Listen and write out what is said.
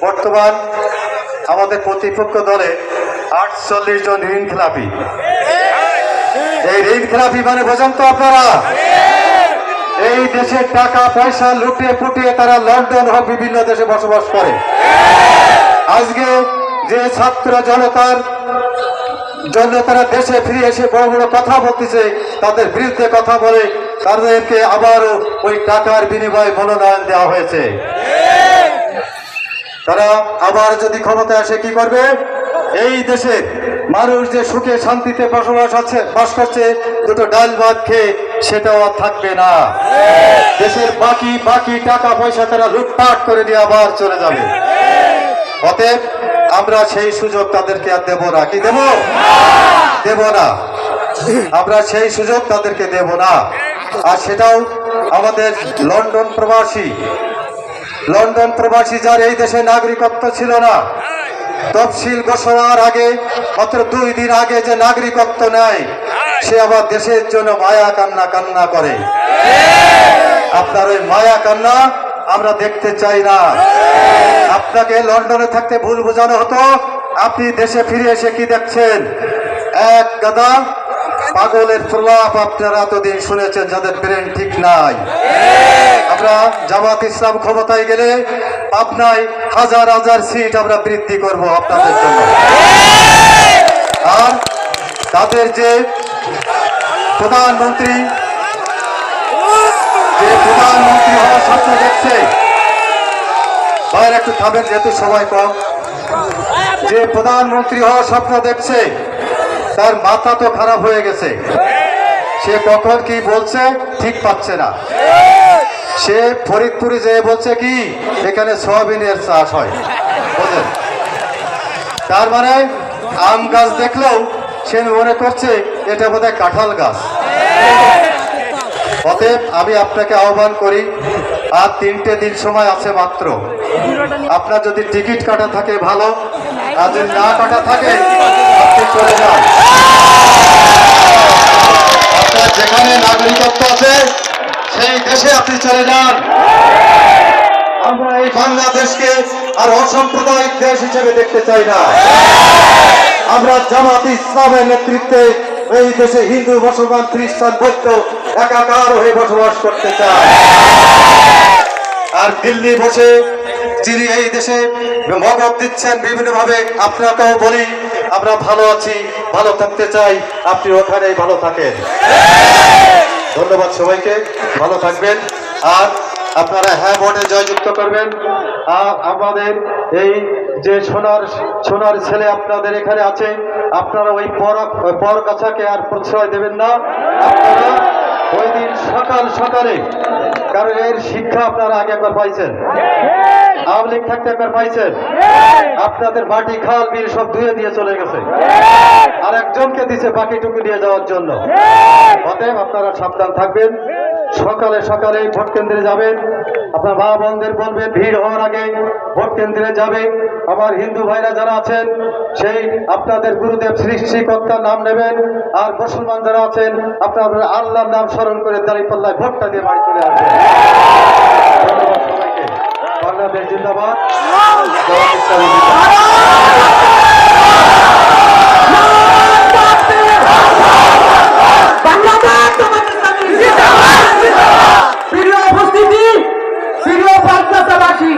বর্তমান আমাদের প্রতিপক্ষ দলে 48 জন ঋণ খেলাপি। এই ঋণ খেলাপি মানে বোঝেন তো আপনারা, এই দেশের টাকা পয়সা লুটে পুটিয়ে তারা লন্ডন হোক বিভিন্ন দেশে বসবাস করে। আজকে যে ছাত্র জনতার জন্য তারা দেশে ফিরে এসে বড় বড় কথা বলতেছে, তাদের বিরুদ্ধে কথা বলে, তাদেরকে আবারও ওই টাকার বিনিময়ে মনোনয়ন দেওয়া হয়েছে। তারা আবার যদি ক্ষমতায় আসে কি করবে? এই দেশে মানুষ যে সুখে শান্তিতে বাস করছে, দুটো ডাল ভাত খেয়ে সেটাও আর থাকবে না। দেশের বাকি টাকা পয়সা তারা লুটপাট করে দিয়ে আবার চলে যাবে। অতএব আমরা সেই সুযোগ তাদেরকে আর দেব না। কি দেব? দেব না। আমরা সেই সুযোগ তাদেরকে দেব না। আর সেটাও আমাদের লন্ডন প্রবাসী যার এই দেশে নাগরিকত্ব ছিল না, তফসিল ঘোষণার আগে মাত্র 2 দিন আগে যে নাগরিকত্ব নেয়, সে আবার দেশের জন্য মায়া কান্না করে। আপনার ওই মায়া কান্না আমরা দেখতে চাই না। আপনাকে লন্ডনে থাকতে ভুল বোঝানো হতো, আপনি দেশে ফিরে এসে কি দেখছেন? এক গাদা পাগলের প্রলাপ আপনারা এতদিন শুনেছেন, যাদের ব্রেন ঠিক নাই। আমরা জামাত ইসলাম ক্ষমতায় গেলে পাবনায় 1000 সিট আমরা বৃদ্ধি করব আপনাদের জন্য। আর তাদের যে প্রধানমন্ত্রী হওয়ার স্বপ্ন দেখছে, বাইরে একটু থামেন যেহেতু সময় কম, যে প্রধানমন্ত্রী হওয়ার স্বপ্ন দেখছে তার মাথা তো খারাপ হয়ে গেছে। সে কখন কি বলছে ঠিক পাচ্ছে না। সে ফরিদপুরে যেয়ে বলছে কি এখানে সয়াবিনের চাষ হয়, বুঝলেন? তার মানে আম গাছ দেখলেও সে মনে করছে এটা বোধহয় কাঁঠাল গাছ। অতএব আমি আপনাকে আহ্বান করি, আর 3টে দিন সময় আছে মাত্র। আপনার যদি টিকিট কাটা থাকে ভালো, আর যদি না কাটা থাকে আপনি চলে যান। আপনার যেখানে নাগরিকত্ব আছে সেই দেশে আপনি চলে যান। আমরা এই বাংলাদেশকে আর অসাম্প্রদায়িক দেশ হিসেবে দেখতে চাই না। আমরা জামাত ইসলামের নেতৃত্বে এই দেশে হিন্দু, মুসলমান, খ্রিস্টান, বৌদ্ধ একাকার হয়ে বসবাস করতে চায়। আর দিল্লি বসে যিনি এই দেশে মগজ দিচ্ছেন বিভিন্ন ভাবে, আপনাকেও বলি আমরা ভালো আছি, ভালো থাকতে চাই, আপনি ওখানেই ভালো থাকেন। ধন্যবাদ সবাইকে, ভালো থাকবেন। আর আপনারা হ্যাঁ ভোটে জয়যুক্ত করবেন। আর আমাদের এই যে সোনার ছেলে আপনাদের এখানে আছে, আপনারা ওই পর কাছাকে আর প্রশ্রয় দেবেন না। আপনারা ওই দিন সকালে, কারণ এর শিক্ষা আপনারা আগে একবার পাইছেন, আওয়ামী লীগ থাকতে একবার পাইছেন, আপনাদের মাটি খাল বিল সব ধুয়ে দিয়ে চলে গেছে, আর একজনকে দিছে বাকিটুকু নিয়ে যাওয়ার জন্য। অতএব আপনারা সাবধান থাকবেন। সকালে ভোট কেন্দ্রে যাবেন। আপনার মা বোনদের বলবেন ভিড় হওয়ার আগে ভোট কেন্দ্রে যাবে। আমার হিন্দু ভাইরা যারা আছেন সেই আপনাদের গুরুদেব সৃষ্টিকর্তার নাম নেবেন। আর মুসলমান যারা আছেন আপনারা আল্লাহর নাম স্মরণ করে দাঁড়িপাল্লায় ভোটটা দিয়ে বাড়ি চলে আসবেন। ধন্যবাদ সবাইকে। বাংলাদেশ জিন্দাবাদ। প্রিয় উপস্থিতি, প্রিয় বাংলাদেশবাসী,